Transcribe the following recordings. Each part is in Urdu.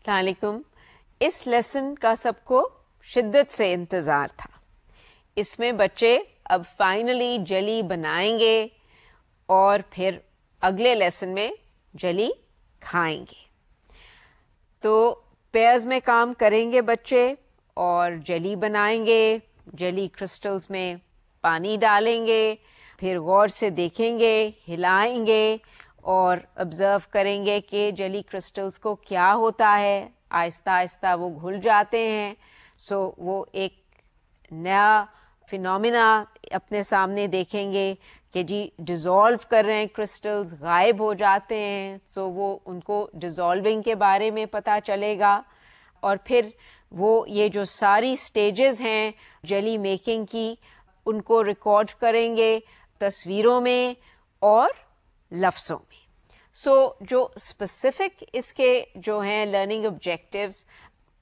السلام علیکم. اس لیسن کا سب کو شدت سے انتظار تھا. اس میں بچے اب فائنلی جلی بنائیں گے اور پھر اگلے لیسن میں جلی کھائیں گے. تو پیئرز میں کام کریں گے بچے اور جلی بنائیں گے. جلی کرسٹلز میں پانی ڈالیں گے, پھر غور سے دیکھیں گے, ہلائیں گے اور آبزرو کریں گے کہ جلی کرسٹلز کو کیا ہوتا ہے. آہستہ آہستہ وہ گھل جاتے ہیں. سو وہ ایک نیا فینومینا اپنے سامنے دیکھیں گے کہ جی ڈیزالو کر رہے ہیں کرسٹلز, غائب ہو جاتے ہیں. سو وہ ان کو ڈیزالونگ کے بارے میں پتہ چلے گا اور پھر وہ یہ جو ساری سٹیجز ہیں جیلی میکنگ کی ان کو ریکارڈ کریں گے تصویروں میں اور لفظوں میں. سو جو اسپیسیفک اس کے جو ہیں لرننگ آبجیکٹیوز,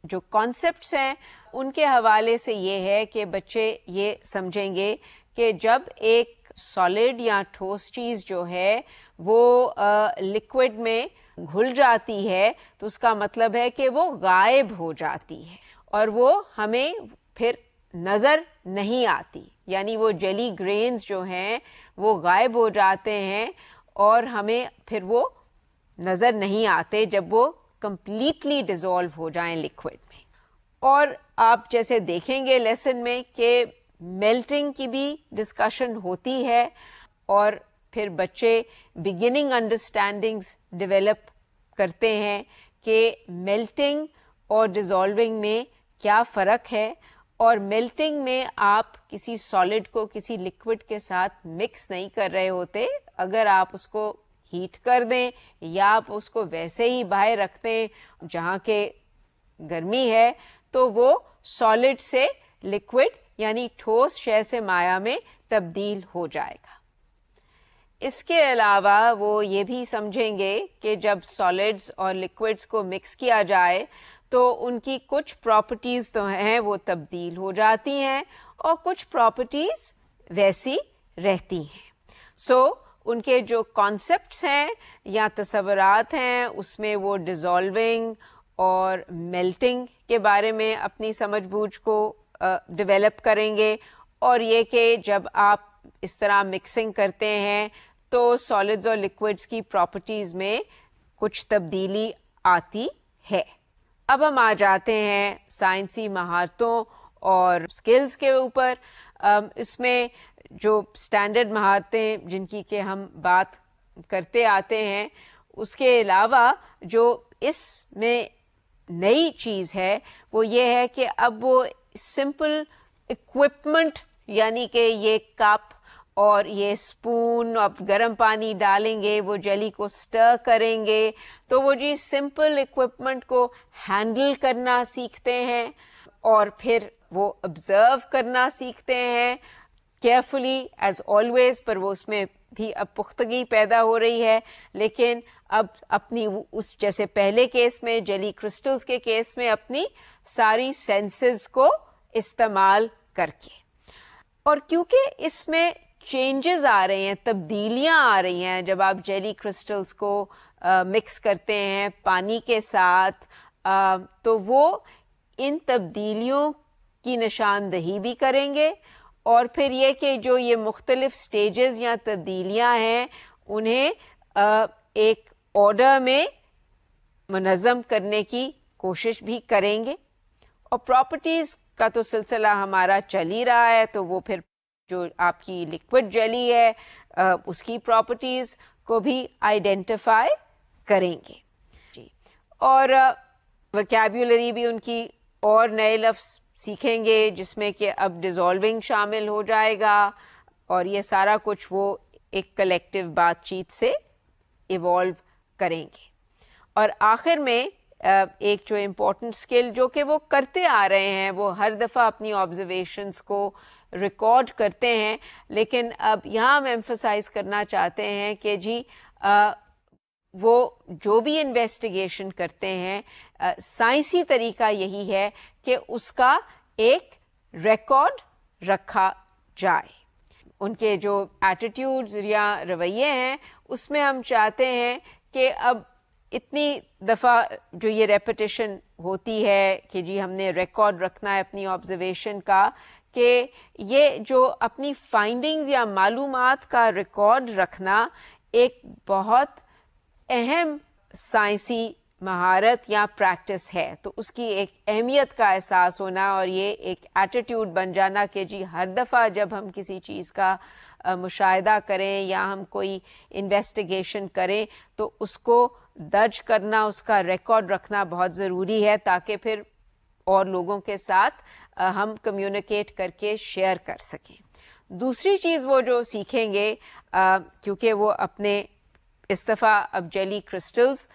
جو کانسیپٹس ہیں ان کے حوالے سے یہ ہے کہ بچے یہ سمجھیں گے کہ جب ایک سالڈ یا ٹھوس چیز جو ہے وہ لکوڈ میں گھل جاتی ہے تو اس کا مطلب ہے کہ وہ غائب ہو جاتی ہے اور وہ ہمیں پھر نظر نہیں آتی. یعنی وہ جیلی گرینز جو ہیں وہ غائب ہو جاتے ہیں اور ہمیں پھر وہ نظر نہیں آتے جب وہ کمپلیٹلی ڈیزالو ہو جائیں لکوڈ میں. اور آپ جیسے دیکھیں گے لیسن میں کہ میلٹنگ کی بھی ڈسکشن ہوتی ہے اور پھر بچے بگننگ انڈرسٹینڈنگز ڈیولپ کرتے ہیں کہ میلٹنگ اور ڈیزالونگ میں کیا فرق ہے. اور میلٹنگ میں آپ کسی سالڈ کو کسی لکوڈ کے ساتھ مکس نہیں کر رہے ہوتے. اگر آپ اس کو ہیٹ کر دیں یا آپ اس کو ویسے ہی باہر رکھ دیں جہاں کے گرمی ہے تو وہ سالڈ سے لکوڈ یعنی ٹھوس شے سے مائع میں تبدیل ہو جائے گا. اس کے علاوہ وہ یہ بھی سمجھیں گے کہ جب سالڈز اور لکوڈز کو مکس کیا جائے تو ان کی کچھ پراپرٹیز تو ہیں وہ تبدیل ہو جاتی ہیں اور کچھ پراپرٹیز ویسی رہتی ہیں. سو ان کے جو کانسیپٹس ہیں یا تصورات ہیں اس میں وہ ڈیزالونگ اور میلٹنگ کے بارے میں اپنی سمجھ بوجھ کو ڈیولپ کریں گے اور یہ کہ جب آپ اس طرح مکسنگ کرتے ہیں تو سالڈز اور لکوڈز کی پراپرٹیز میں کچھ تبدیلی آتی ہے. اب ہم آ جاتے ہیں سائنسی مہارتوں اور اسکلز کے اوپر. اس میں جو اسٹینڈرڈ مہارتیں جن کی کہ ہم بات کرتے آتے ہیں اس کے علاوہ جو اس میں نئی چیز ہے وہ یہ ہے کہ اب وہ سمپل اکوپمنٹ یعنی کہ یہ کپ اور یہ اسپون اب گرم پانی ڈالیں گے وہ جیلی کو سٹر کریں گے تو وہ جی سمپل اکوپمنٹ کو ہینڈل کرنا سیکھتے ہیں اور پھر وہ آبزرو کرنا سیکھتے ہیں کیئرفلی ایز آلویز. پر وہ اس میں بھی اب پختگی پیدا ہو رہی ہے لیکن اب اپنی اس جیسے پہلے کیس میں جیلی کرسٹلز کے کیس میں اپنی ساری سینسز کو استعمال کر کے. اور کیونکہ اس میں چینجز آ رہے ہیں, تبدیلیاں آ رہی ہیں جب آپ جیلی کرسٹلز کو مکس کرتے ہیں پانی کے ساتھ تو وہ ان تبدیلیوں کی نشاندہی بھی کریں گے اور پھر یہ کہ جو یہ مختلف سٹیجز یا تبدیلیاں ہیں انہیں ایک آرڈر میں منظم کرنے کی کوشش بھی کریں گے. اور پراپرٹیز کا تو سلسلہ ہمارا چل ہی رہا ہے تو وہ پھر جو آپ کی لکوڈ جیلی ہے اس کی پراپرٹیز کو بھی آئیڈینٹیفائی کریں گے جی. اور وکیبولری بھی ان کی اور نئے لفظ سیکھیں گے جس میں کہ اب ڈیزالونگ شامل ہو جائے گا اور یہ سارا کچھ وہ ایک کلیکٹیو بات چیت سے ایوالو کریں گے. اور آخر میں ایک جو امپورٹنٹ اسکل جو کہ وہ کرتے آ رہے ہیں وہ ہر دفعہ اپنی آبزرویشنس کو ریکارڈ کرتے ہیں لیکن اب یہاں ہم ایمفسائز کرنا چاہتے ہیں کہ جی وہ جو بھی انویسٹیگیشن کرتے ہیں سائنسی طریقہ یہی ہے کہ اس کا ایک ریکارڈ رکھا جائے. ان کے جو ایٹیٹیوڈز یا رویے ہیں اس میں ہم چاہتے ہیں کہ اب اتنی دفعہ جو یہ ریپیٹیشن ہوتی ہے کہ جی ہم نے ریکارڈ رکھنا ہے اپنی آبزرویشن کا، کہ یہ جو اپنی فائنڈنگز یا معلومات کا ریکارڈ رکھنا ایک بہت اہم سائنسی مہارت یا پریکٹس ہے. تو اس کی ایک اہمیت کا احساس ہونا اور یہ ایک ایٹیٹیوڈ بن جانا کہ جی ہر دفعہ جب ہم کسی چیز کا مشاہدہ کریں یا ہم کوئی انویسٹیگیشن کریں تو اس کو درج کرنا، اس کا ریکارڈ رکھنا بہت ضروری ہے، تاکہ پھر اور لوگوں کے ساتھ ہم کمیونیکیٹ کر کے شیئر کر سکیں. دوسری چیز وہ جو سیکھیں گے، کیونکہ وہ اپنے اس دفعہ اب جیلی کرسٹلز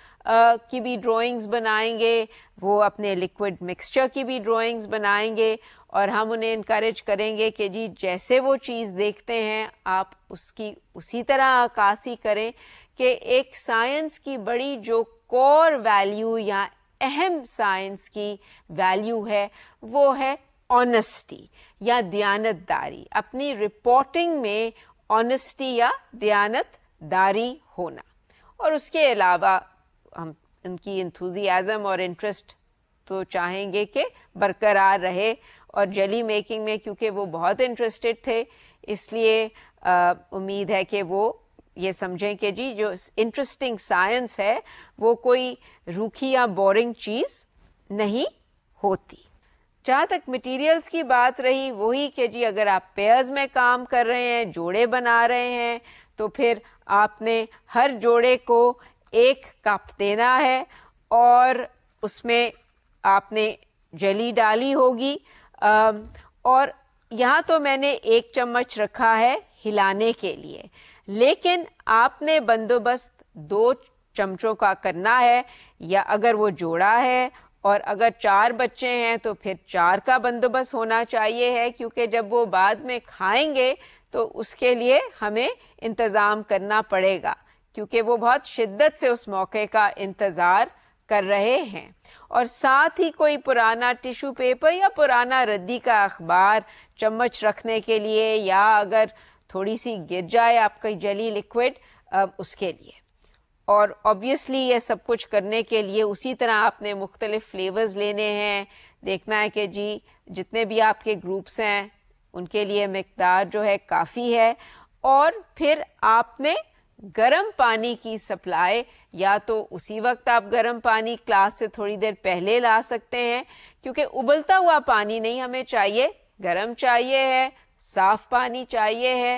کی بھی ڈرائنگز بنائیں گے، وہ اپنے لیکوڈ مکسچر کی بھی ڈرائنگز بنائیں گے، اور ہم انہیں انکریج کریں گے کہ جی جیسے وہ چیز دیکھتے ہیں آپ اس کی اسی طرح عکاسی کریں. کہ ایک سائنس کی بڑی جو کور ویلیو یا اہم سائنس کی ویلیو ہے وہ ہے آنیسٹی یا دیانت داری. اپنی رپورٹنگ میں آنیسٹی یا دیانت داری ہونا، اور اس کے علاوہ ہم ان کی انتھوزیازم اور انٹرسٹ تو چاہیں گے کہ برقرار رہے. اور جیلی میکنگ میں کیونکہ وہ بہت انٹرسٹڈ تھے، اس لیے امید ہے کہ وہ یہ سمجھیں کہ جی جو انٹرسٹنگ سائنس ہے وہ کوئی روکھی یا بورنگ چیز نہیں ہوتی. جہاں تک مٹیریلز کی بات رہی، وہی کہ جی اگر آپ پیئرز میں کام کر رہے ہیں، جوڑے بنا رہے ہیں، تو پھر آپ نے ہر جوڑے کو 1 کپ دینا ہے اور اس میں آپ نے جیلی ڈالی ہوگی. اور یہاں تو میں نے 1 چمچ رکھا ہے ہلانے کے لیے، لیکن آپ نے بندوبست 2 چمچوں کا کرنا ہے، یا اگر وہ جوڑا ہے اور اگر 4 بچے ہیں تو پھر 4 کا بندوبست ہونا چاہیے ہے، کیونکہ جب وہ بعد میں کھائیں گے تو اس کے لیے ہمیں انتظام کرنا پڑے گا، کیونکہ وہ بہت شدت سے اس موقع کا انتظار کر رہے ہیں. اور ساتھ ہی کوئی پرانا ٹیشو پیپر یا پرانا ردی کا اخبار چمچ رکھنے کے لیے، یا اگر تھوڑی سی گر جائے آپ کا جیلی لیکوڈ اس کے لیے. اور آبویسلی یہ سب کچھ کرنے کے لیے اسی طرح آپ نے مختلف فلیورز لینے ہیں، دیکھنا ہے کہ جی جتنے بھی آپ کے گروپس ہیں ان کے لیے مقدار جو ہے کافی ہے. اور پھر آپ نے گرم پانی کی سپلائی، یا تو اسی وقت آپ گرم پانی کلاس سے تھوڑی دیر پہلے لا سکتے ہیں، کیونکہ ابلتا ہوا پانی نہیں ہمیں چاہیے، گرم چاہیے ہے، صاف پانی چاہیے ہے.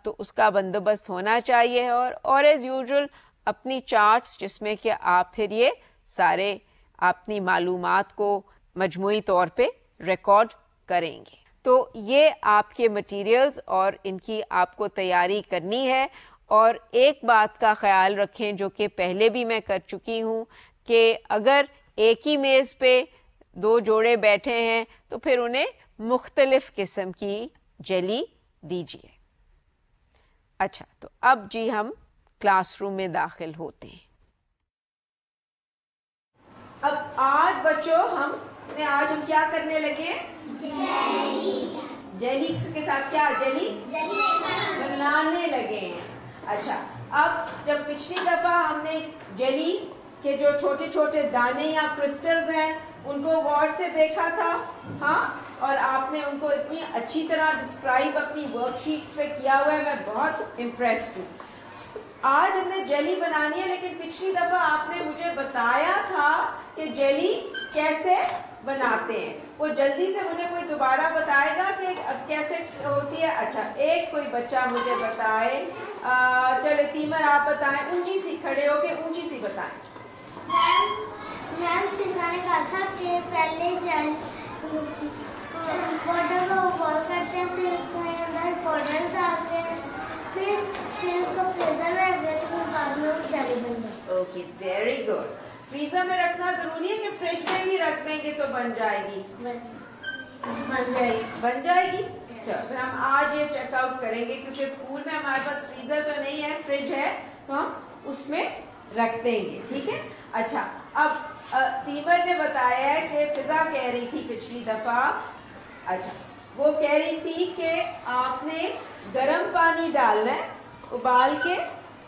تو اس کا بندوبست ہونا چاہیے. اور ایز یوزول اپنی چارٹس جس میں کہ آپ پھر یہ سارے اپنی معلومات کو مجموعی طور پہ ریکارڈ کریں گے. تو یہ آپ کے مٹیریلز اور ان کی آپ کو تیاری کرنی ہے. اور ایک بات کا خیال رکھیں جو کہ پہلے بھی میں کر چکی ہوں، کہ اگر ایک ہی میز پہ 2 جوڑے بیٹھے ہیں تو پھر انہیں مختلف قسم کی جیلی دیجیے. اچھا، تو اب جی ہم کلاس روم میں داخل ہوتے ہیں. اب آج بچوں آج ہم کیا کرنے لگے ہیں؟ جیلی کے ساتھ کیا جیلی بنانے لگے ہیں. اچھا، اب جب پچھلی دفعہ ہم نے جیلی کے جو چھوٹے چھوٹے دانے یا کرسٹلز ہیں ان کو غور سے دیکھا تھا، ہاں، اور آپ نے ان کو اتنی اچھی طرح ڈسکرائب اپنی ورک شیٹس پہ کیا ہوا ہے، میں بہت امپریسڈ ہوں. آج ہم نے جیلی بنانی ہے، لیکن پچھلی دفعہ آپ نے مجھے بتایا تھا کہ جیلی کیسے بناتے ہیں. وہ جلدی سے مجھے کوئی دوبارہ بتائے گا کہ اب کیسے ہوتی ہے؟ اچھا، ایک کوئی بچہ مجھے بتائے. چلے تیمر آپ بتائیں، اونچی سی کھڑے ہو کے اونچی سی بتائیں. میم تیمر نے کہا تھا کہ پہلے پاؤڈر کو بوائل کرتے ہیں، پھر اس میں اندر پاؤڈر ڈالتے ہیں، پھر اس کو فریزر میں رکھ دیتے ہیں، بعد میں وہ جیلی بن جاتی ہے. Okay, very good. فریزر میں رکھنا ضروری ہے کہ فریج میں بھی رکھ دیں گے تو بن جائے گی؟ بن جائے گی. چلو ہم آج یہ چیک آؤٹ کریں گے، کیونکہ اسکول میں ہمارے پاس فریزر تو نہیں ہے، فریج ہے تو ہم اس میں رکھ دیں گے. ٹھیک ہے. اچھا، اب تیمر نے بتایا ہے کہ فضا کہہ رہی تھی پچھلی دفعہ، اچھا وہ کہہ رہی تھی کہ آپ نے گرم پانی ڈالنا ہے ابال کے،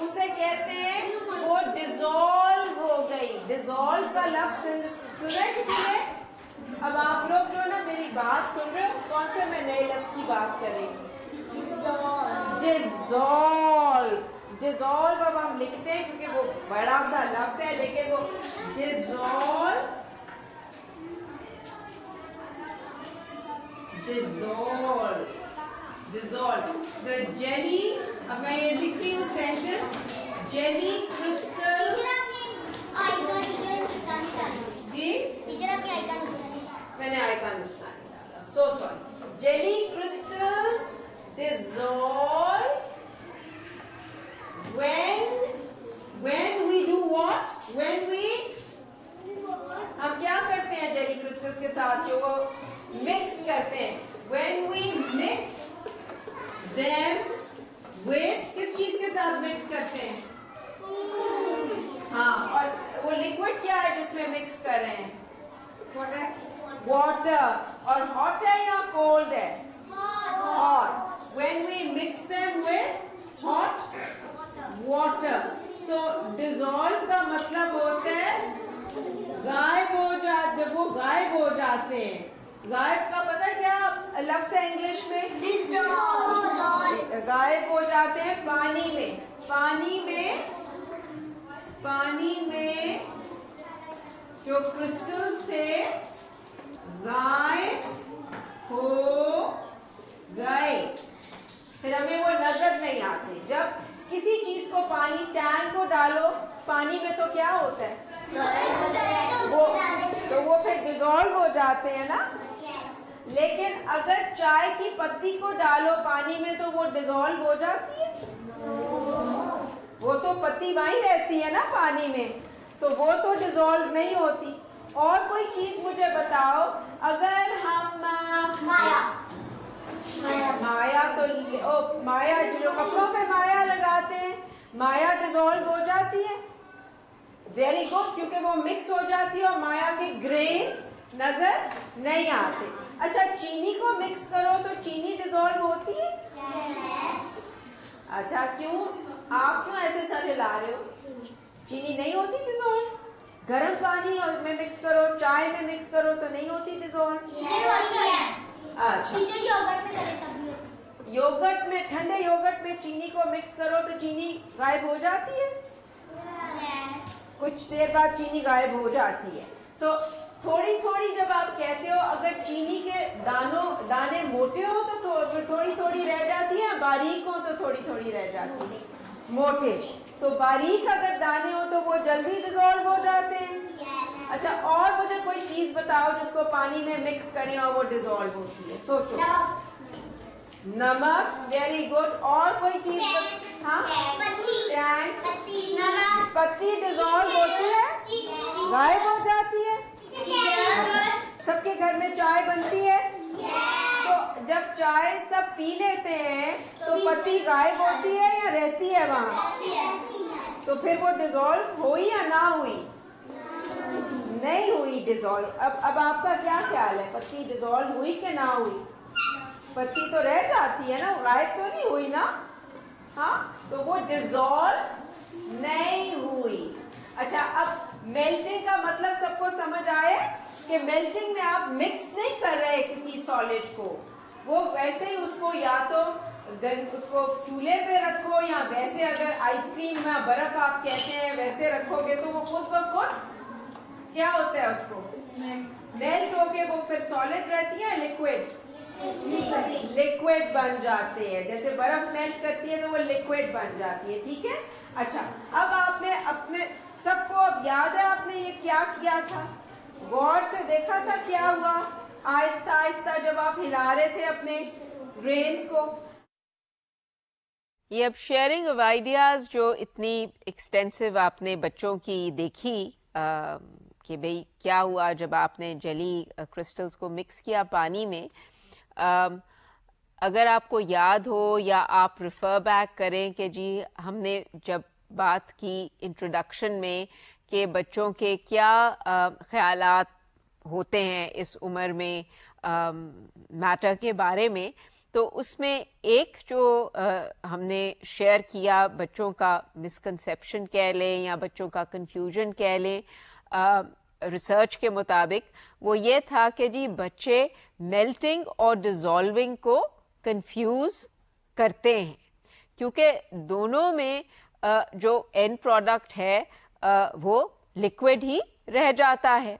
اسے کہتے ہیں وہ ڈیزالو ہو گئی. ڈیزالو کا لفظ سنا ہے کسی نے؟ اب آپ لوگ جو نا میری بات سن رہے ہو, کون سے میں نئے لفظ کی بات کر رہی ہوں؟ ڈیزالو. ڈیزالو اب ہم لکھتے ہیں کیونکہ وہ بڑا سا لفظ ہے, لیکن وہ dissolve dissolve dissolve the jelly. اب میں یہ لکھ رہی ہوں سینٹنس, جیلی کرسٹل. جی میں نے آئیکن ڈالا, so sorry. Jelly crystals dissolve when we do what? When we ہم کیا کرتے ہیں جیلی کرسٹلز کے ساتھ, جو وہ مکس کرتے ہیں. When we mix them with, کس چیز کے ساتھ مکس کرتے ہیں؟ ہاں, اور وہ لکوڈ کیا ہے جس میں مکس کر رہے ہیں؟ واٹر. اور ہاٹ ہے یا کولڈ ہے؟ hot. When we mix them with hot water. So dissolve کا مطلب ہوتا ہے غائب ہو جاتے. جب وہ غائب ہو جاتے ہیں, غائب کا پتہ کیا لفظ ہے انگلش میں؟ غائب ہو جاتے ہیں پانی میں. پانی میں جو کرسٹلز تھے غائب ہو گئے, پھر ہمیں وہ نظر نہیں آتے. جب کسی چیز کو پانی, ٹینک کو ڈالو پانی میں تو کیا ہوتا ہے؟ وہ پھر ڈیزالو ہو جاتے ہیں نا. لیکن اگر چائے کی پتی کو ڈالو پانی میں تو وہ ڈیزالو ہو جاتی ہے. وہ تو پتی وہیں رہتی ہے نا پانی میں, تو وہ تو ڈیزالو نہیں ہوتی. اور کوئی چیز مجھے بتاؤ, اگر ہم مایا تو مایا جو کپڑوں پہ مایا لگاتے ہیں, مایا ڈیزالو ہو جاتی ہے. ویری گڈ, کیونکہ وہ مکس ہو جاتی ہے اور مایا کے گرینز نظر نہیں آتے. اچھا, چینی کو مکس کرو تو چینی ڈیزالو ہوتی ہے؟ اچھا, کیوں آپ کیوں ایسے سر ہلا رہے ہو؟ چینی نہیں ہوتی ڈیزالو. گرم پانی اور میں مکس کرو, چائے میں مکس کرو تو نہیں ہوتی ڈیزالو. اچھا, یوگرٹ میں, ٹھنڈے یوگرٹ میں چینی کو مکس کرو تو چینی غائب ہو جاتی ہے. کچھ دیر بعد چینی غائب ہو جاتی ہے. سو تھوڑی تھوڑی جب آپ کہتے ہو, اگر چینی کے دانے موٹے ہو تو تھوڑی تھوڑی رہ جاتی ہے, باریک ہو تو تھوڑی تھوڑی رہ جاتی ہے. موٹے تو باریک اگر دانے ہو تو وہ جلدی ڈیزالو ہو جاتے ہیں. اچھا, اور مجھے کوئی چیز بتاؤ جس کو پانی میں مکس کریں اور وہ ڈیزالو ہوتی ہے. سوچو. نمک, ویری گڈ. اور کوئی چیز؟ ہاں, پتی ڈیزالو ہوتی ہے, غائب ہو جاتی ہے. سب کے گھر میں چائے بنتی ہے, تو جب چائے سب پی لیتے ہیں تو پتی غائب ہوتی ہے یا رہتی ہے وہاں؟ تو پھر وہ ڈیزالو ہوئی یا نہ ہوئی؟ نہیں ہوئی ڈیزالو. اب آپ کا کیا خیال ہے, پتی ڈیزالو ہوئی کہ نہ ہوئی؟ پتی تو رہ جاتی ہے نا, غائب تو نہیں ہوئی نا. ہاں, تو وہ ڈیزالو نہیں ہوئی. اچھا, اب میلٹنگ کا مطلب سب کو سمجھ آئے کہ میلٹنگ میں آپ مکس نہیں کر رہے کسی سالڈ کو. وہ ویسے ہی اس کو یا تو اس کو چولہے پہ رکھو, یا ویسے اگر آئس کریم میں برف آپ کہتے ہیں ویسے رکھو گے تو وہ خود بخود کیا ہوتا ہے, اس کو میلٹ ہو کے وہ پھر سالڈ رہتی ہے, لیکوڈ بن جاتے ہیں. جیسے برف میلٹ کرتی ہے تو وہ لیکوڈ بن جاتی ہے. ٹھیک ہے. اچھا, اب آپ نے اپنے سب کو اب یاد ہے آپ نے یہ کیا کیا تھا؟ غور سے دیکھا تھا کیا ہوا آہستہ آہستہ جب آپ ہلا رہے تھے اپنے گرینز کو. یہ اب شیئرنگ آف آئیڈیاز جو اتنی ایکسٹینسو آپ نے بچوں کی دیکھی کہ بھئی کیا ہوا جب آپ نے جیلی کرسٹلز کو مکس کیا پانی میں, اگر آپ کو یاد ہو یا آپ ریفر بیک کریں کہ جی ہم نے جب بات کی انٹروڈکشن میں کہ بچوں کے کیا خیالات ہوتے ہیں اس عمر میں میٹر کے بارے میں, تو اس میں ایک جو ہم نے شیئر کیا بچوں کا مسکنسیپشن کہہ لیں یا بچوں کا کنفیوژن کہہ لیں ریسرچ کے مطابق، وہ یہ تھا کہ جی بچے میلٹنگ اور ڈیزالونگ کو کنفیوز کرتے ہیں، کیونکہ دونوں میں جو اینڈ پروڈکٹ ہے وہ لکوڈ ہی رہ جاتا ہے۔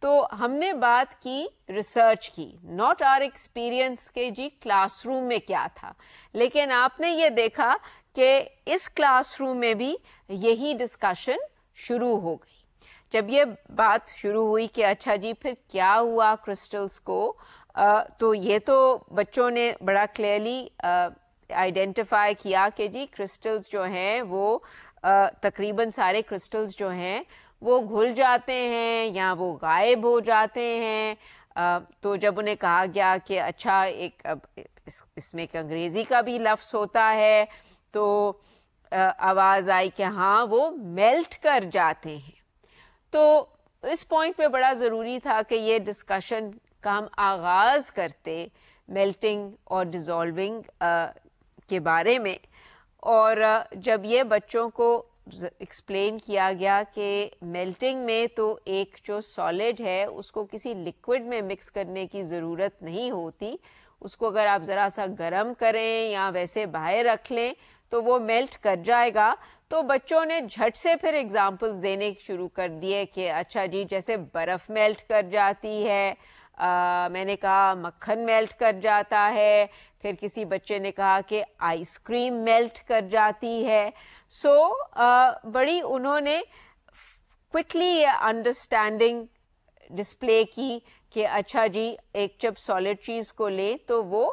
تو ہم نے بات کی ریسرچ کی، ناٹ آر ایکسپیرئنس کہ جی کلاس روم میں کیا تھا، لیکن آپ نے یہ دیکھا کہ اس کلاس روم میں بھی یہی ڈسکشن شروع ہو گئی۔ جب یہ بات شروع ہوئی کہ اچھا جی پھر کیا ہوا کرسٹلز کو، تو یہ تو بچوں نے بڑا کلیئرلی آئیڈینٹیفائی کیا کہ جی کرسٹلز جو ہیں وہ تقریباً سارے کرسٹلز جو ہیں وہ گھل جاتے ہیں یا وہ غائب ہو جاتے ہیں۔ تو جب انہیں کہا گیا کہ اچھا ایک اس میں ایک انگریزی کا بھی لفظ ہوتا ہے، تو آواز آئی کہ ہاں وہ میلٹ کر جاتے ہیں۔ تو اس پوائنٹ پہ بڑا ضروری تھا کہ یہ ڈسکشن کا ہم آغاز کرتے میلٹنگ اور ڈیزالونگ کے بارے میں، اور جب یہ بچوں کو ایکسپلین کیا گیا کہ میلٹنگ میں تو ایک جو سالڈ ہے اس کو کسی لکوڈ میں مکس کرنے کی ضرورت نہیں ہوتی، اس کو اگر آپ ذرا سا گرم کریں یا ویسے باہر رکھ لیں تو وہ میلٹ کر جائے گا۔ تو بچوں نے جھٹ سے پھر ایگزامپلز دینے شروع کر دیے کہ اچھا جی جیسے برف میلٹ کر جاتی ہے، میں نے کہا مکھن میلٹ کر جاتا ہے، پھر کسی بچے نے کہا کہ آئس کریم میلٹ کر جاتی ہے۔ سو بڑی انہوں نے کوئکلی انڈرسٹینڈنگ ڈسپلے کی کہ اچھا جی ایک جب سالڈ چیز کو لیں تو وہ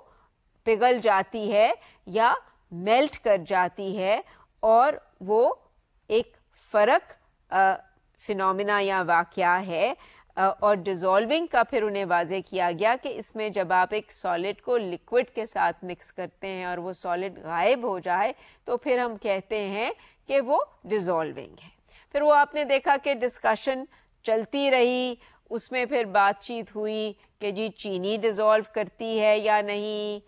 پگھل جاتی ہے یا میلٹ کر جاتی ہے، اور وہ ایک فرق فینومینا یا واقعہ ہے۔ اور ڈیزالونگ کا پھر انہیں واضح کیا گیا کہ اس میں جب آپ ایک سالڈ کو لکوڈ کے ساتھ مکس کرتے ہیں اور وہ سالڈ غائب ہو جائے تو پھر ہم کہتے ہیں کہ وہ ڈیزالونگ ہے۔ پھر وہ آپ نے دیکھا کہ ڈسکشن چلتی رہی، اس میں پھر بات چیت ہوئی کہ جی چینی ڈیزالو کرتی ہے یا نہیں،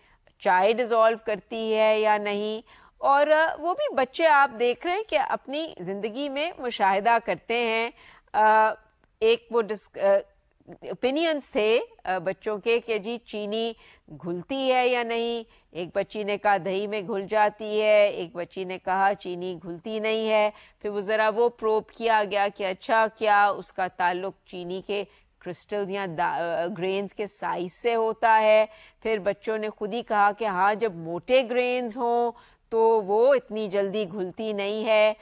چائے ڈیزالو کرتی ہے یا نہیں، اور وہ بھی بچے آپ دیکھ رہے ہیں کہ اپنی زندگی میں مشاہدہ کرتے ہیں۔ ایک وہ اوپینینس تھے بچوں کے کہ جی چینی گھلتی ہے یا نہیں، ایک بچی نے کہا دہی میں گھل جاتی ہے، ایک بچی نے کہا چینی گھلتی نہیں ہے۔ پھر وہ ذرا وہ پروب کیا گیا کہ اچھا کیا اس کا تعلق چینی کے کرسٹلز یا گرینز کے سائز سے ہوتا ہے۔ پھر بچوں نے خود ہی کہا کہ ہاں جب موٹے گرینز ہوں تو وہ اتنی جلدی گھلتی نہیں ہے،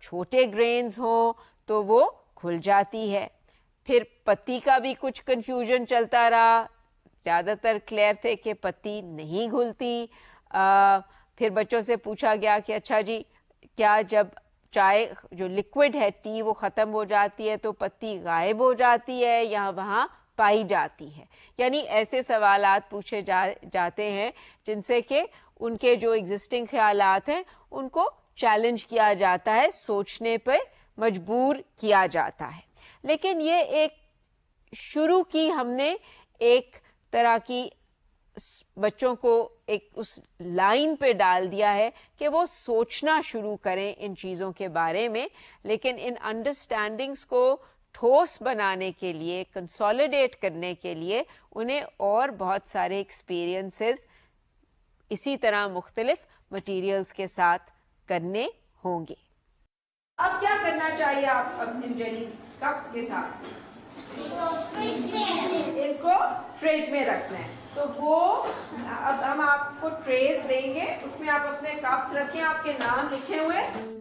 چھوٹے گرینز ہوں تو وہ کھل جاتی ہے۔ پھر پتی کا بھی کچھ کنفیوژن چلتا رہا، زیادہ تر کلیئر تھے کہ پتی نہیں گھلتی۔ پھر بچوں سے پوچھا گیا کہ اچھا جی کیا جب چائے جو لکوڈ ہے ٹی وہ ختم ہو جاتی ہے تو پتی غائب ہو جاتی ہے یا وہاں پائی جاتی ہے؟ یعنی ایسے سوالات پوچھے جاتے ہیں جن سے کہ ان کے جو ایگزسٹنگ خیالات ہیں ان کو چیلنج کیا جاتا ہے، سوچنے پہ مجبور کیا جاتا ہے۔ لیکن یہ ایک شروع کی ہم نے ایک طرح کی بچوں کو ایک اس لائن پہ ڈال دیا ہے کہ وہ سوچنا شروع کریں ان چیزوں کے بارے میں، لیکن ان انڈرسٹینڈنگز کو ٹھوس بنانے کے لیے، کنسولیڈیٹ کرنے کے لیے انہیں اور بہت سارے ایکسپیرئنسز اسی طرح مختلف مٹیریلز کے ساتھ کرنے ہوں گے۔ اب کیا کرنا چاہیے آپ ان جیلی کپس کے ساتھ؟ ان کو فریج میں رکھنا ہے۔ تو وہ اب ہم آپ کو ٹریز دیں گے، اس میں آپ اپنے کپس رکھیں، آپ کے نام لکھے ہوئے۔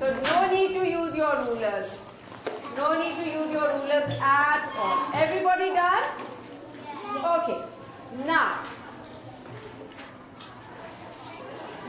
So no need to use your rulers. No need to use your rulers at all. Everybody done? Okay. Now,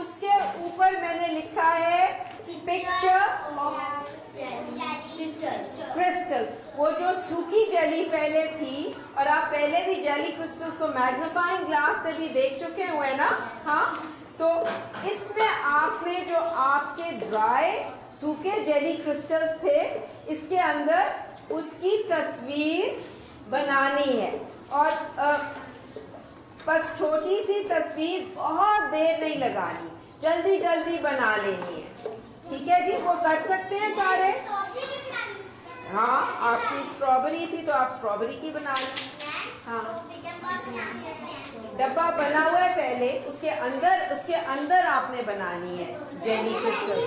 اس کے اوپر میں نے لکھا ہے پکچر آف کرسٹلز. وہ جو سوکھی جیلی پہلے تھی, اور آپ پہلے بھی جیلی کرسٹلز کو میگنیفائنگ گلاس سے بھی دیکھ چکے ہوئے نا, ہاں, تو اس میں آپ نے جو آپ کے ڈرائی سوکھے جیلی کرسٹلز تھے, اس کے اندر اس کی تصویر بنانی ہے, اور بس چھوٹی سی تصویر, بہت دیر نہیں لگانی, جلدی جلدی بنا لینی ہے. ٹھیک ہے جی, وہ کر سکتے ہیں سارے؟ ہاں, آپ کی اسٹرابری تھی تو آپ اسٹرابری کی بنا لیں. ہاں, ڈبہ بنا ہوا ہے پہلے, اس کے اندر آپ نے بنانی ہے جیلی کرسٹل.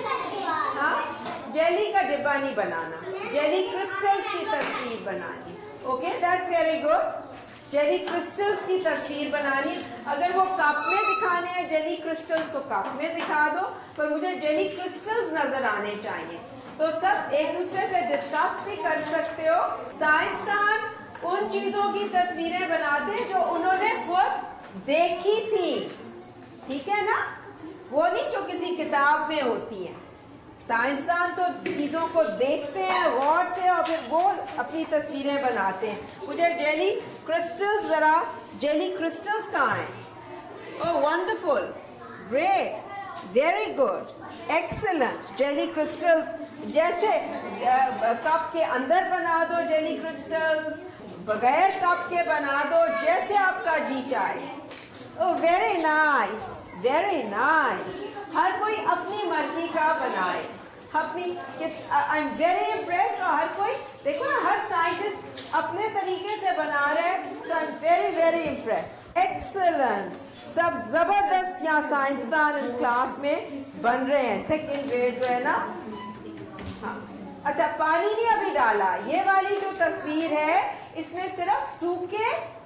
ہاں, جیلی کا ڈبہ نہیں بنانا, جیلی کرسٹلز کی تصویر بنانی. Okay, that's very good. Jelly crystals کی تصویر بنانی. اگر وہ کپ میں دکھانے ہیں جیلی کرسٹلز تو کپ میں دکھا دو, پر مجھے جیلی کرسٹلز نظر آنے چاہیے. تو سب ایک دوسرے سے ڈسکس بھی کر سکتے ہو. سائنسدان ان چیزوں کی تصویریں بناتے ہیں جو انہوں نے خود دیکھی تھی. ٹھیک ہے نا, وہ نہیں جو کسی کتاب میں ہوتی ہیں. سائنسدان تو چیزوں کو دیکھتے ہیں غور سے, اور پھر وہ اپنی تصویریں بناتے ہیں. مجھے جیلی کرسٹلز, ذرا جیلی کرسٹلز کہاں ہیں؟ Oh wonderful, great, very good, excellent. Jelly crystals جیسے کپ کے اندر بنا دو جیلی کرسٹلز, بغیر کپ کے بنا دو, جیسے آپ کا جی چاہے. Oh very nice, very nice. ہر کوئی اپنی مرضی کا بنائے, اپنی. I am very impressed. اور ہر کوئی دیکھو نا, ہر سائنٹسٹ اپنے طریقے سے بنا رہے ہیں. So I am very very impressed. Excellent. سب زبردست یہاں سائنسدان اس کلاس میں بن رہے ہیں. سیکنڈ گریڈ جو ہے نا. ہاں, اچھا, پانی نہیں ابھی ڈالا. یہ والی جو تصویر ہے اس میں صرف سوکھے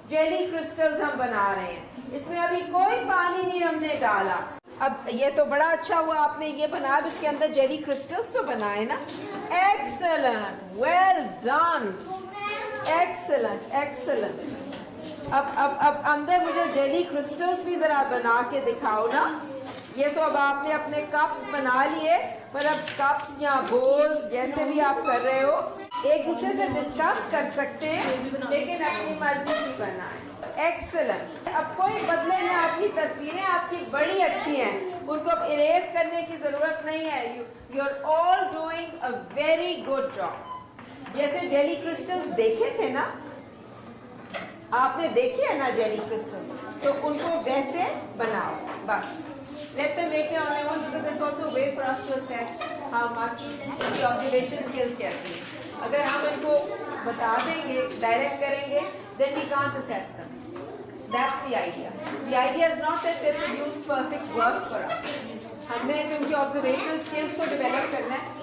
جیلی کرسٹلز ہم بنا رہے ہیں, اس میں ابھی کوئی پانی نہیں ہم نے ڈالا. اب یہ تو بڑا اچھا ہوا آپ نے یہ بنا, اب اس کے اندر جیلی کرسٹلز تو بنائے نا. Excellent, well done, excellent excellent. اب اندر مجھے جیلی کرسٹلز بھی ذرا بنا کے دکھاؤ نا. یہ تو اب آپ نے اپنے کپس بنا لیے, پر اب کپس یا بولز جیسے بھی آپ کر رہے ہو ایک دوسرے سے ڈسکس کر سکتے ہیں, لیکن اپنی مرضی کی بنائیں. ایکسلنٹ. اب کوئی بدلے نہ, آپ کی تصویریں آپ کی بڑی اچھی ہیں, ان کو اب اریز کرنے کی ضرورت نہیں ہے. You are all doing a very good job. جیسے جیلی کرسٹلز دیکھے تھے نا, آپ نے دیکھے ہیں نا جیلی کرسٹلز, تو ان کو ویسے بناؤ بس. Let them make it on their own, because it's also a way for us to assess how much the observation skills کیسی ہیں. اگر ہم ان کو بتا دیں گے, ڈائریکٹ کریں گے, then we can't assess them. That's the idea. The idea is not that they produce perfect work for us. ہم نے ان کی observational skills کو develop کرنا ہے.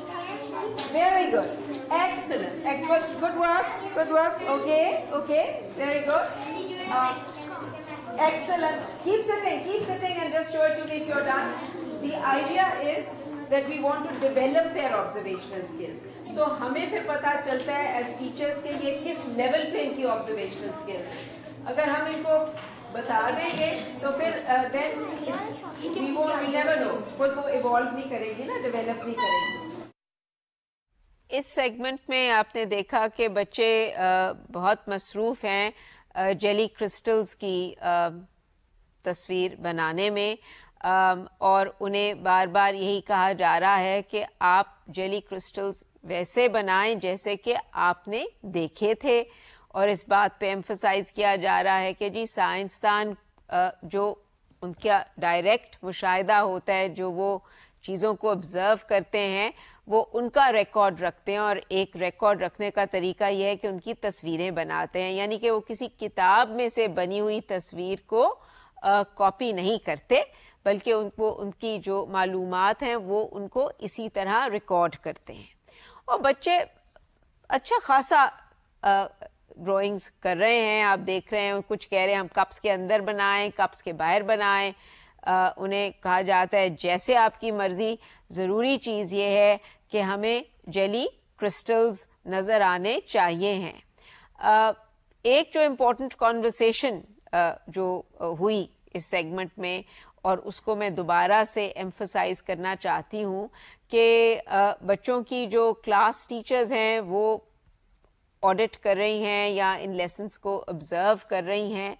Very good. Excellent. Good work. Good work. Okay. Very good. Excellent. Keep sitting and just show it to me if you're done. The idea is that we want to develop their observational skills. So ہمیں پھر پتا چلتا ہے as teachers کہ یہ کس لیول پہ ان کی observational skills ہیں. اگر ہم ان کو بتا دیں گے تو پھر then we never know. وہ ایوالو نہیں کریں گی نا, ڈیولپ نہیں کریں گی. اس سیگمنٹ میں آپ نے دیکھا کہ بچے بہت مصروف ہیں جیلی کرسٹلز کی تصویر بنانے میں, اور انہیں بار بار یہی کہا جا رہا ہے کہ آپ جیلی کرسٹلز ویسے بنائیں جیسے کہ آپ نے دیکھے تھے. اور اس بات پہ ایمفسائز کیا جا رہا ہے کہ جی سائنسدان جو ان کا ڈائریکٹ مشاہدہ ہوتا ہے, جو وہ چیزوں کو آبزرو کرتے ہیں, وہ ان کا ریکارڈ رکھتے ہیں, اور ایک ریکارڈ رکھنے کا طریقہ یہ ہے کہ ان کی تصویریں بناتے ہیں. یعنی کہ وہ کسی کتاب میں سے بنی ہوئی تصویر کو کاپی نہیں کرتے, بلکہ ان کی جو معلومات ہیں وہ ان کو اسی طرح ریکارڈ کرتے ہیں. اور بچے اچھا خاصا ڈرائنگز کر رہے ہیں, آپ دیکھ رہے ہیں. کچھ کہہ رہے ہیں ہم کپس کے اندر بنائیں, کپس کے باہر بنائیں. انہیں کہا جاتا ہے جیسے آپ کی مرضی. ضروری چیز یہ ہے کہ ہمیں جیلی کرسٹلز نظر آنے چاہیے ہیں. ایک جو امپورٹنٹ کانورسیشن جو ہوئی اس سیگمنٹ میں, اور اس کو میں دوبارہ سے ایمفسائز کرنا چاہتی ہوں کہ بچوں کی جو کلاس ٹیچرز ہیں وہ آڈٹ کر رہی ہیں یا ان لیسنس کو آبزرو کر رہی ہیں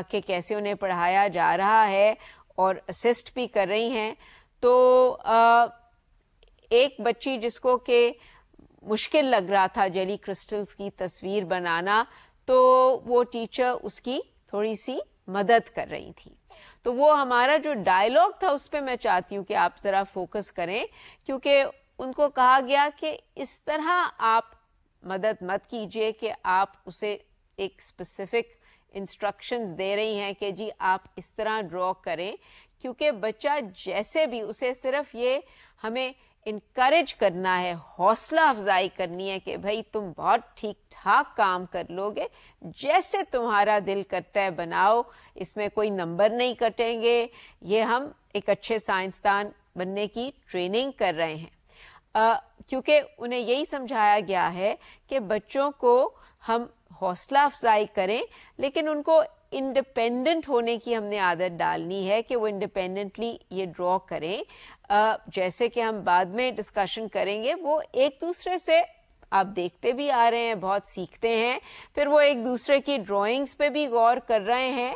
کہ کیسے انہیں پڑھایا جا رہا ہے اور اسسٹ بھی کر رہی ہیں. تو ایک بچی جس کو کہ مشکل لگ رہا تھا جیلی کرسٹلز کی تصویر بنانا, تو وہ ٹیچر اس کی تھوڑی سی مدد کر رہی تھی. تو وہ ہمارا جو ڈائلاگ تھا اس پہ میں چاہتی ہوں کہ آپ ذرا فوکس کریں, کیونکہ ان کو کہا گیا کہ اس طرح آپ مدد مت کیجئے کہ آپ اسے ایک اسپیسیفک انسٹرکشنز دے رہی ہیں کہ جی آپ اس طرح ڈرا کریں, کیونکہ بچہ جیسے بھی اسے صرف یہ ہمیں انکریج کرنا ہے, حوصلہ افزائی کرنی ہے کہ بھائی تم بہت ٹھیک ٹھاک کام کر لو گے, جیسے تمہارا دل کرتا ہے بناؤ, اس میں کوئی نمبر نہیں کٹیں گے, یہ ہم ایک اچھے سائنسدان بننے کی ٹریننگ کر رہے ہیں. کیونکہ انہیں یہی سمجھایا گیا ہے کہ بچوں کو ہم حوصلہ افزائی کریں لیکن ان کو انڈیپینڈنٹ ہونے کی ہم نے عادت ڈالنی ہے کہ وہ انڈیپینڈنٹلی یہ ڈرا کریں. جیسے کہ ہم بعد میں ڈسکشن کریں گے, وہ ایک دوسرے سے آپ دیکھتے بھی آ رہے ہیں, بہت سیکھتے ہیں, پھر وہ ایک دوسرے کی ڈرائنگز پہ بھی غور کر رہے ہیں,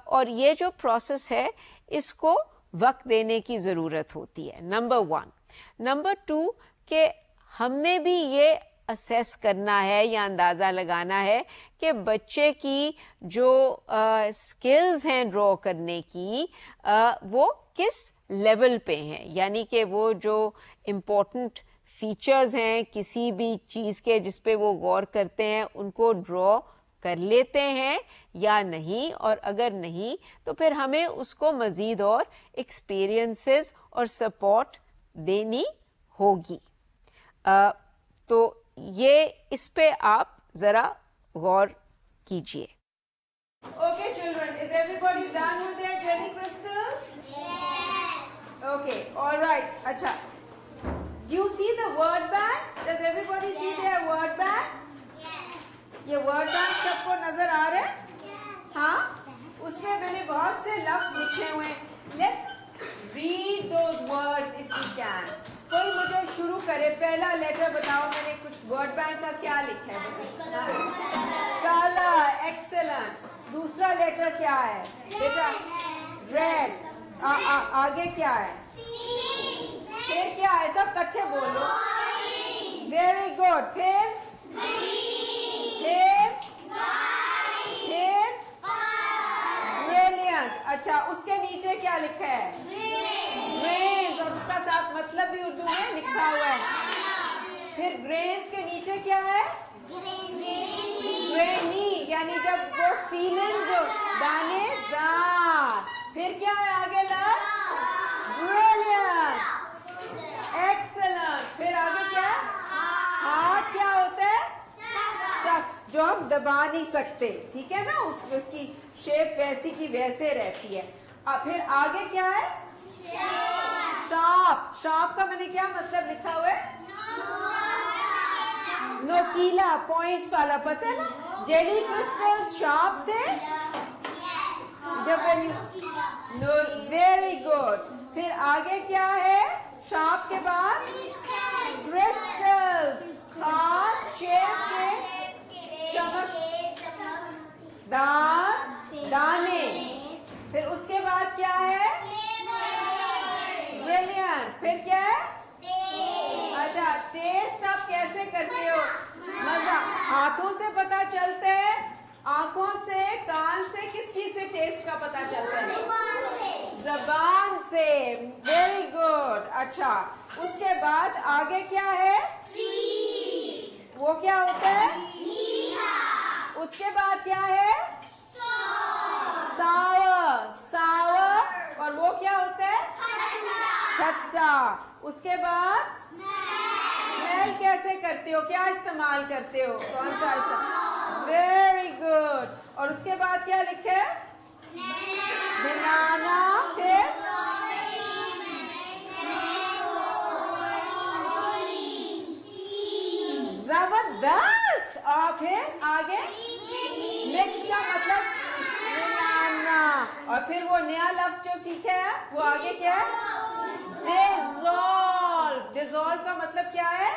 اور یہ جو پروسیس ہے اس کو وقت دینے کی ضرورت ہوتی ہے. نمبر 1. نمبر 2 کہ ہم نے بھی یہ اسیس کرنا ہے یا اندازہ لگانا ہے کہ بچے کی جو اسکلز ہیں ڈرا کرنے کی وہ کس لیول پہ ہیں, یعنی کہ وہ جو امپورٹنٹ فیچرز ہیں کسی بھی چیز کے جس پہ وہ غور کرتے ہیں ان کو ڈرا کر لیتے ہیں یا نہیں, اور اگر نہیں تو پھر ہمیں اس کو مزید اور ایکسپیرینسز اور سپورٹ دینی ہوگی. تو یہ اس پہ آپ ذرا غور کیجئے. Okay children, is everybody done with their jelly crystals? Yes. Okay, all right. Acha. Do you see the word bank? Does everybody see their word bank? Yes. یہ word bank سب کو نظر آ رہے ہیں؟ Yes. ہاں؟ اس میں میں نے بہت سے لفظ لکھے ہوئے ہیں. Let's read those words if we can. کوئی مجھے شروع کرے, پہلا لیٹر بتاؤ, میں نے کچھ ورڈ بینک کا کیا لکھا ہے؟ Colour, excellent. دوسرا لیٹر کیا ہے بیٹا؟ ریڈ. آگے کیا ہے؟ پھر کیا ہے؟ سب کچھے بولو. Very good. پھر بریلینٹ. اچھا, اس کے نیچے کیا لکھا ہے؟ گرینز, اور اس کا ساتھ مطلب بھی اردو میں لکھا ہوا ہے. پھر گرینز کے نیچے کیا ہے؟ گرینی, یعنی جب وہ فیلنگ جو دانے دار. پھر کیا ہے آگے لفظ؟ Brilliant, excellent. پھر آگے کیا ہے؟ ہارٹ. کیا ہوتا ہے؟ سخت, جو ہم دبا نہیں سکتے, ٹھیک ہے نا, اس کی شیپ ویسی کی ویسے رہتی ہے. پھر آگے کیا ہے؟ شارپ. شارپ کا میں نے کیا مطلب لکھا ہوا ہے؟ نوکیلا, پوائنٹس والا. پتہ ہے نا جیلی کرسٹل شارپ تھے جب ویری گڈ. پھر آگے کیا ہے شارپ کے بعد؟ کرسٹل, خاص شیپ کے چمکدار دانے. پھر اس کے بعد کیا ہے؟ بریلینٹ. پھر کیا ہے؟ اچھا, ٹیسٹ آپ کیسے کرتے ہو؟ مزہ. ہاتھوں سے پتا چلتا ہے, آنکھوں سے, کان سے, کس چیز سے ٹیسٹ کا پتا چلتا ہے؟ زبان سے. Very good. اچھا, اس کے بعد آگے کیا ہے؟ وہ کیا ہوتا ہے؟ اس کے بعد کیا ہے؟ ساور. ساور, اور وہ کیا ہوتا ہے؟ کھٹا. اس کے بعد اسمیل کیسے کرتے ہو, کیا استعمال کرتے ہو, کون سا استعمال؟ Very good. اور اس کے بعد کیا لکھے؟ بنانا. پھر زبردست. اور پھر آگے مکس کا مطلب بنانا. اور اور پھر وہ نیا لفظ جو سیکھا ہے وہ آگے کیا ہے؟ ڈیزالو. ڈیزالو کا مطلب کیا ہے؟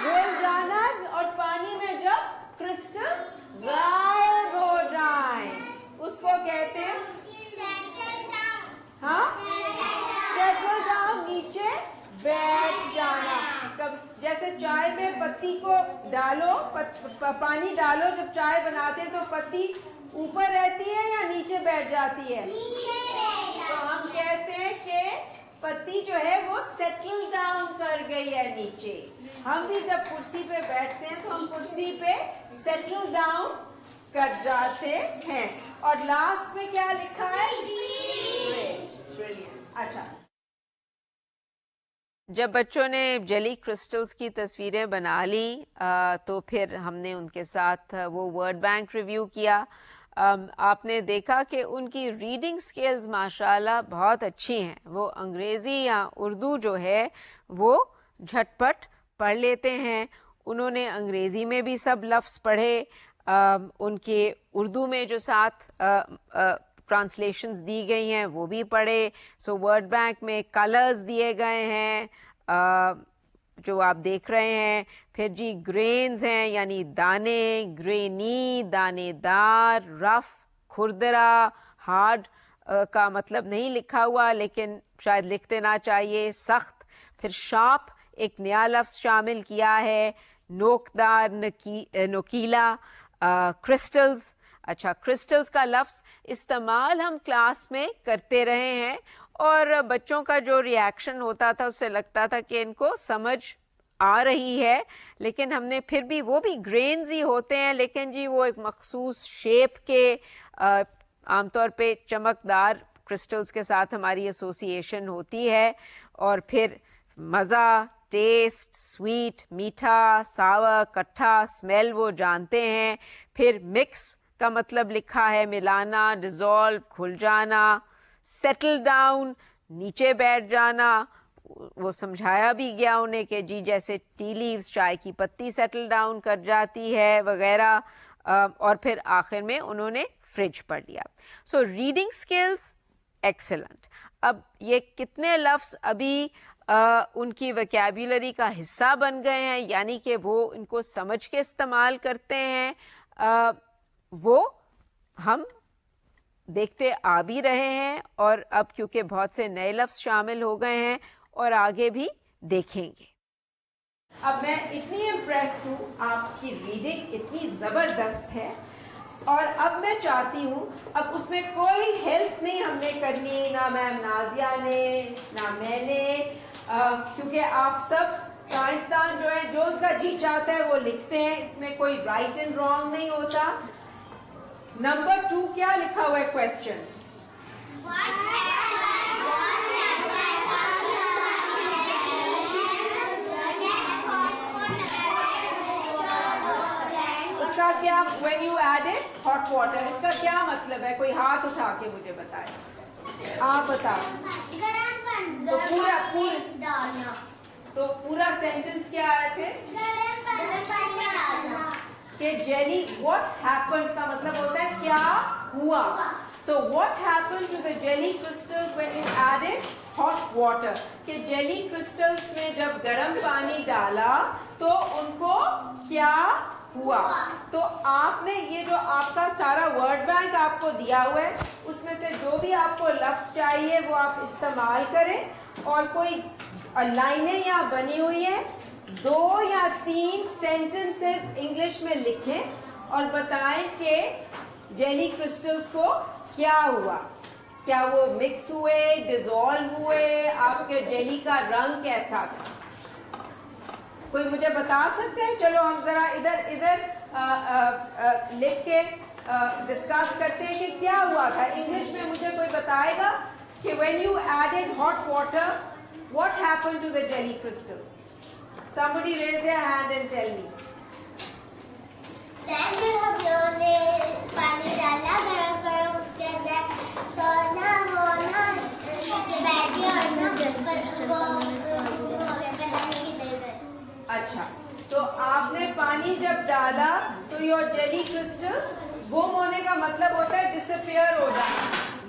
گھل جانا. اور پانی میں جب کرسٹل غائب ہو جائیں اس کو کہتے ہیں ہاں سیٹل ڈاؤن, نیچے بیٹھ جانا. جیسے چائے میں پتی کو ڈالو, پانی ڈالو, جب چائے بناتے ہیں تو پتی اوپر رہتی ہے یا نیچے بیٹھ جاتی ہے؟ تو ہم کہتے ہیں کہ پتی جو ہے وہ سیٹل ڈاؤن کر گئی ہے نیچے. ہم بھی جب کرسی پہ بیٹھتے ہیں تو ہم کرسی پہ سیٹل ڈاؤن کر جاتے ہیں. اور لاسٹ میں کیا لکھا ہے؟ اچھا, جب بچوں نے جیلی کرسٹلز کی تصویریں بنا لی تو پھر ہم نے ان کے ساتھ وہ ورڈ بینک ریویو کیا. آپ نے دیکھا کہ ان کی ریڈنگ سکلز ماشاءاللہ بہت اچھی ہیں. وہ انگریزی یا اردو جو ہے وہ جھٹ پٹ پڑھ لیتے ہیں. انہوں نے انگریزی میں بھی سب لفظ پڑھے, ان کے اردو میں جو ساتھ ٹرانسلیشنز دی گئی ہیں وہ بھی پڑھے. سو ورڈ بینک میں کلرز دیے گئے ہیں جو آپ دیکھ رہے ہیں. پھر جی گرینز ہیں یعنی دانے, گرینی دانے دار, رف کھردرا, ہارڈ کا مطلب نہیں لکھا ہوا لیکن شاید لکھ دینا چاہیے, سخت. پھر شارپ ایک نیا لفظ شامل کیا ہے, نوکدار, نوکیلا. کرسٹلز, اچھا کرسٹلز کا لفظ استعمال ہم کلاس میں کرتے رہے ہیں اور بچوں کا جو ری ایکشن ہوتا تھا اس سے لگتا تھا کہ ان کو سمجھ آ رہی ہے, لیکن ہم نے پھر بھی, وہ بھی گرینز ہی ہوتے ہیں لیکن جی وہ ایک مخصوص شیپ کے, عام طور پہ چمکدار کرسٹلز کے ساتھ ہماری ایسوسیشن ہوتی ہے. اور پھر مزہ, ٹیسٹ, سویٹ, میٹھا, ساور, کٹھا, اسمیل وہ جانتے ہیں. پھر مکس کا مطلب لکھا ہے ملانا, ڈیزالو کھل جانا, سیٹل ڈاؤن نیچے بیٹھ جانا. وہ سمجھایا بھی گیا انہیں کہ جی جیسے ٹی لیوز چائے کی پتی سیٹل ڈاؤن کر جاتی ہے وغیرہ. اور پھر آخر میں انہوں نے فریج پڑھ لیا. سو ریڈنگ سکلز ایکسلنٹ. اب یہ کتنے لفظ ابھی ان کی ویکیبولری کا حصہ بن گئے ہیں یعنی کہ وہ ان کو سمجھ کے استعمال کرتے ہیں, وہ ہم دیکھتے آ بھی رہے ہیں. اور اب کیونکہ بہت سے نئے لفظ شامل ہو گئے ہیں اور آگے بھی دیکھیں گے. اب میں اتنی امپریسڈ ہوں, آپ کی ریڈنگ اتنی زبردست ہے اور اب میں چاہتی ہوں, اب اس میں کوئی ہیلپ نہیں ہم نے کرنی, نہ میم نازیہ نے نہ میں نے, کیونکہ آپ سب سائنسدان جو ہیں جو ان کا جی چاہتا ہے وہ لکھتے ہیں, اس میں کوئی رائٹ اینڈ رانگ نہیں ہوتا. نمبر 2 کیا لکھا ہوا ہے کویسچن؟ اس کا کیا, when you added hot water, اس کا کیا مطلب ہے؟ کوئی ہاتھ اٹھا کے مجھے بتائے, آپ بتاؤ. تو پورا سینٹنس کیا ہے پھر کہ جیلی what happened کا مطلب ہوتا ہے کیا ہوا. So what happened to the jelly crystals when you added hot water? کہ جیلی کرسٹلز میں جب گرم پانی ڈالا تو ان کو کیا ہوا. تو آپ نے یہ جو آپ کا سارا ورڈ بینک آپ کو دیا ہوا ہے اس میں سے جو بھی آپ کو لفظ چاہیے وہ آپ استعمال کریں, اور کوئی لائنیں یہاں بنی ہوئی ہیں 2 یا 3 سینٹنسز انگلش میں لکھیں اور بتائیں کہ جیلی کرسٹلز کو کیا ہوا, کیا وہ مکس ہوئے, ڈیزالو ہوئے, آپ کے جیلی کا رنگ کیسا تھا. کوئی مجھے بتا سکتے ہیں؟ چلو ہم ذرا ادھر لکھ کے ڈسکس کرتے ہیں کہ کیا ہوا تھا. انگلش میں مجھے کوئی بتائے گا کہ when you added hot water what happened to the jelly crystals? Somebody raise their hand and tell me. پانی ڈالا گرم کرو, اس کے اندر سونا ہونا اچھا, تو آپ نے پانی جب ڈالا تو your jelly crystals گم ہونے کا مطلب ہوتا ہے ڈسپیئر ہو جانا,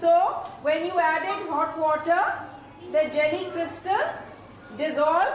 So when you added hot water, the jelly crystals dissolve,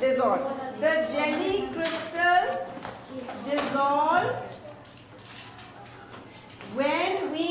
Dissolve. The jelly crystals dissolve when we,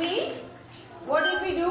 we, what did we do?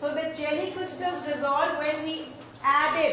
So the jelly crystals dissolve when we added,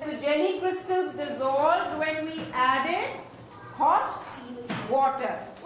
So jelly crystals dissolved when we added hot water.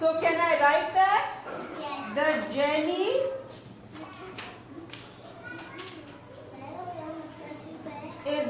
so can I write that? The jelly is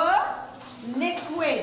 a liquid.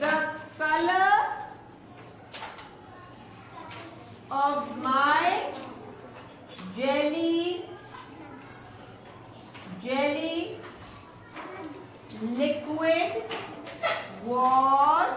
the color of my jelly liquid was,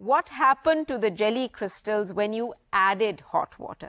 What happened to the jelly crystals when you added hot water?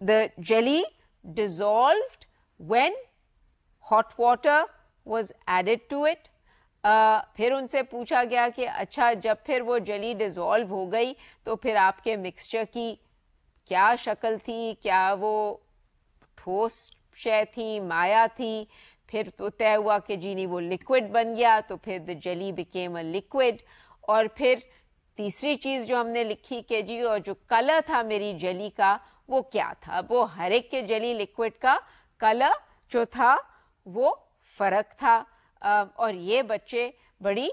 the jelly dissolved when hot water was added to it. پھر ان سے پوچھا گیا کہ اچھا جب پھر وہ جلی ڈیزولو ہو گئی تو پھر آپ کے مکسچر کی کیا شکل تھی, کیا وہ ٹھوس شے تھی, مایا تھی. پھر تو طے ہوا کہ جی نہیں وہ لکوڈ بن گیا, تو پھر دا جلی بیکیم اے لکوڈ. اور پھر تیسری چیز جو ہم نے لکھی کہ جی اور جو کلر تھا میری جلی کا وہ کیا تھا. وہ ہر ایک کے جلی لکوڈ کا کلر جو تھا وہ فرق تھا, اور یہ بچے بڑی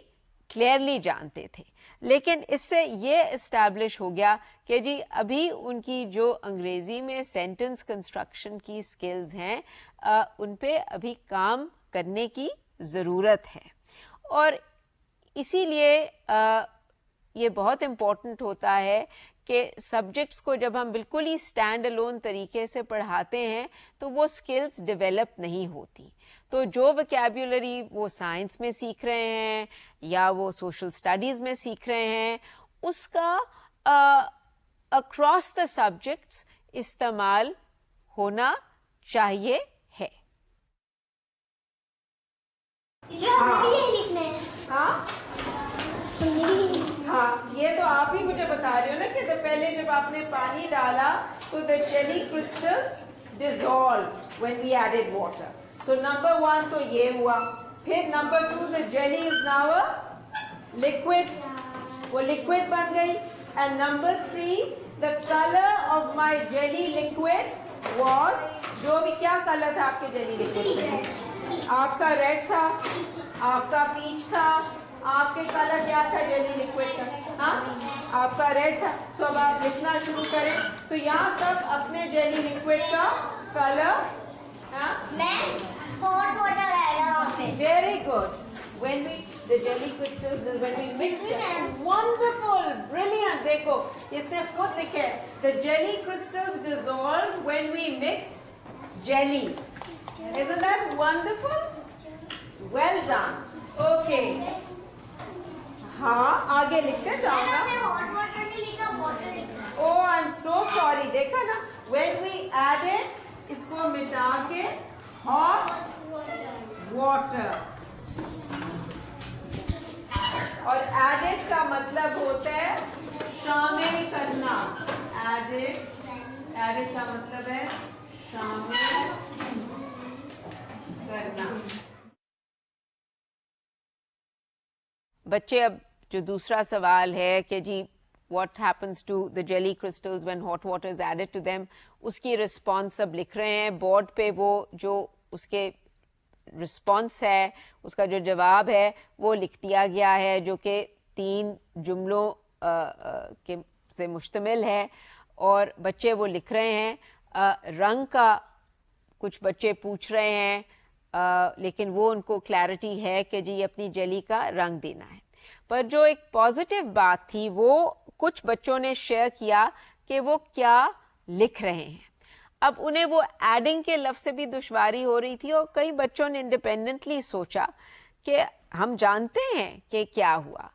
کلیئرلی جانتے تھے. لیکن اس سے یہ اسٹیبلش ہو گیا کہ جی ابھی ان کی جو انگریزی میں سینٹنس کنسٹرکشن کی سکلز ہیں ان پہ ابھی کام کرنے کی ضرورت ہے. اور اسی لیے یہ بہت امپورٹنٹ ہوتا ہے کہ سبجیکٹس کو جب ہم بالکل ہی اسٹینڈ الون طریقے سے پڑھاتے ہیں تو وہ سکلز ڈیولپ نہیں ہوتی. تو جو وکیبولری وہ سائنس میں سیکھ رہے ہیں یا وہ سوشل اسٹڈیز میں سیکھ رہے ہیں اس کا اکراس دا سبجیکٹس استعمال ہونا چاہیے ہے. ہاں یہ تو آپ ہی مجھے بتا رہے ہو نا کہ پہلے جب آپ نے پانی ڈالا تو the jelly crystals dissolved when we added water. So number 1 تو یہ ہوا. پھر number 2 the jelly is now a liquid. وہ liquid بن گئی. And number 3 the color of my jelly liquid was جو بھی کیا کلر تھا آپ کے jelly liquid میں؟ آپ کا ریڈ تھا, آپ کا پیچ تھا, آپ کے کلر کیا تھا جیلی لکوڈ کا؟ ہاں آپ کا ریڈ تھا. سو اب آپ لکھنا شروع کریں. سو یہاں سب اپنے جیلی لکوڈ کا colour very good. when we the jelly crystals when we mix them, wonderful, brilliant. دیکھو اس نے خود لکھا ہے the jelly crystals dissolve when we mix jelly. Isn't that wonderful? Well done. Okay. ہاں آگے لکھتے جاؤ نا. Oh, I'm so sorry. دیکھا نا when we added اس کو مٹا کے hot water. اور added کا مطلب ہوتا ہے شامل کرنا. added کا مطلب ہے شامل کرنا. بچے اب جو دوسرا سوال ہے کہ جی what happens to the jelly crystals when hot water is added to them, اس کی رسپانس اب لکھ رہے ہیں بورڈ پہ. وہ جو اس کے رسپانس ہے اس کا جو جواب ہے وہ لکھ دیا گیا ہے جو کہ 3 جملوں سے مشتمل ہے. اور بچے وہ لکھ رہے ہیں. رنگ کا کچھ بچے پوچھ رہے ہیں لیکن وہ ان کو کلیئرٹی ہے کہ جی اپنی جلی کا رنگ دینا ہے. پر جو ایک پازیٹیو بات تھی وہ کچھ بچوں نے شیئر کیا کہ وہ کیا لکھ رہے ہیں. اب انہیں وہ ایڈنگ کے لفظ سے بھی دشواری ہو رہی تھی اور کئی بچوں نے انڈیپینڈنٹلی سوچا کہ ہم جانتے ہیں کہ کیا ہوا.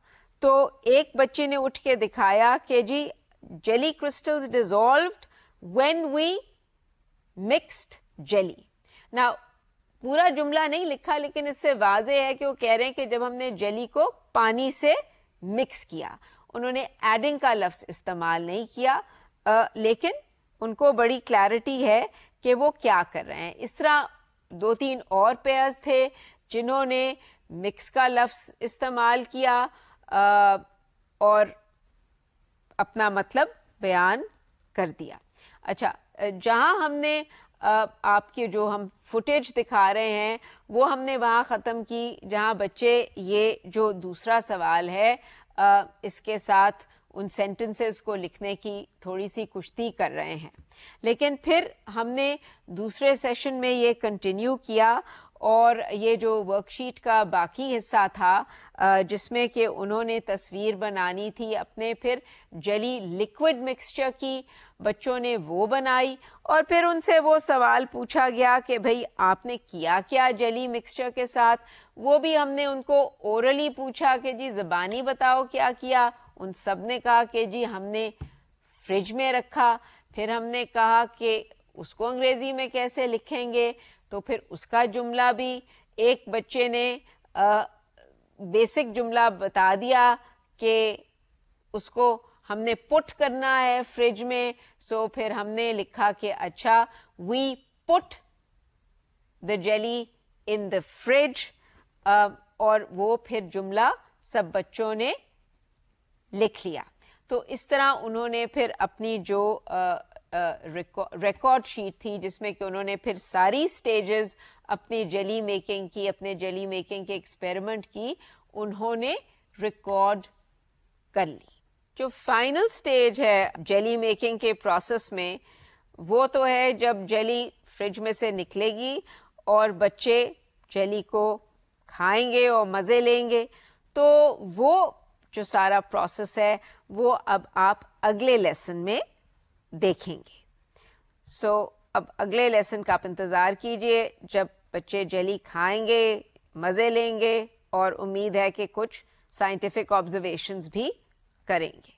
تو ایک بچے نے اٹھ کے دکھایا کہ جی jelly crystals dissolved when we mixed jelly. نا پورا جملہ نہیں لکھا لیکن اس سے واضح ہے کہ وہ کہہ رہے ہیں کہ جب ہم نے جیلی کو پانی سے مکس کیا. انہوں نے ایڈنگ کا لفظ استعمال نہیں کیا لیکن ان کو بڑی کلیئرٹی ہے کہ وہ کیا کر رہے ہیں. اس طرح 2-3 اور پیئرز تھے جنہوں نے مکس کا لفظ استعمال کیا اور اپنا مطلب بیان کر دیا. اچھا جہاں ہم نے آپ کے جو ہم فوٹیج دکھا رہے ہیں وہ ہم نے وہاں ختم کی جہاں بچے یہ جو دوسرا سوال ہے اس کے ساتھ ان سینٹنسز کو لکھنے کی تھوڑی سی کشتی کر رہے ہیں. لیکن پھر ہم نے دوسرے سیشن میں یہ کنٹینیو کیا اور یہ جو ورک شیٹ کا باقی حصہ تھا جس میں کہ انہوں نے تصویر بنانی تھی اپنے پھر جلی لکوڈ مکسچر کی, بچوں نے وہ بنائی اور پھر ان سے وہ سوال پوچھا گیا کہ بھئی آپ نے کیا کیا جلی مکسچر کے ساتھ. وہ بھی ہم نے ان کو اورلی پوچھا کہ جی زبانی بتاؤ کیا کیا. ان سب نے کہا کہ جی ہم نے فریج میں رکھا. پھر ہم نے کہا کہ اس کو انگریزی میں کیسے لکھیں گے, تو پھر اس کا جملہ بھی ایک بچے نے بیسک جملہ بتا دیا کہ اس کو ہم نے پٹ کرنا ہے فریج میں, سو پھر ہم نے لکھا کہ اچھا وی پٹ دا جیلی ان دا فریج, اور وہ پھر جملہ سب بچوں نے لکھ لیا. تو اس طرح انہوں نے پھر اپنی جو ریکارڈ شیٹ تھی جس میں کہ انہوں نے پھر ساری سٹیجز اپنی جیلی میکنگ کی, اپنے جیلی میکنگ کے ایکسپیریمنٹ کی, انہوں نے ریکارڈ کر لی. جو فائنل سٹیج ہے جیلی میکنگ کے پروسیس میں وہ تو ہے جب جیلی فریج میں سے نکلے گی اور بچے جیلی کو کھائیں گے اور مزے لیں گے. تو وہ جو سارا پروسیس ہے وہ اب آپ اگلے لیسن میں دیکھیں گے. سو اب اگلے لیسن کا آپ انتظار کیجئے جب بچے جیلی کھائیں گے, مزے لیں گے, اور امید ہے کہ کچھ سائنٹیفک آبزرویشنز بھی کریں گے.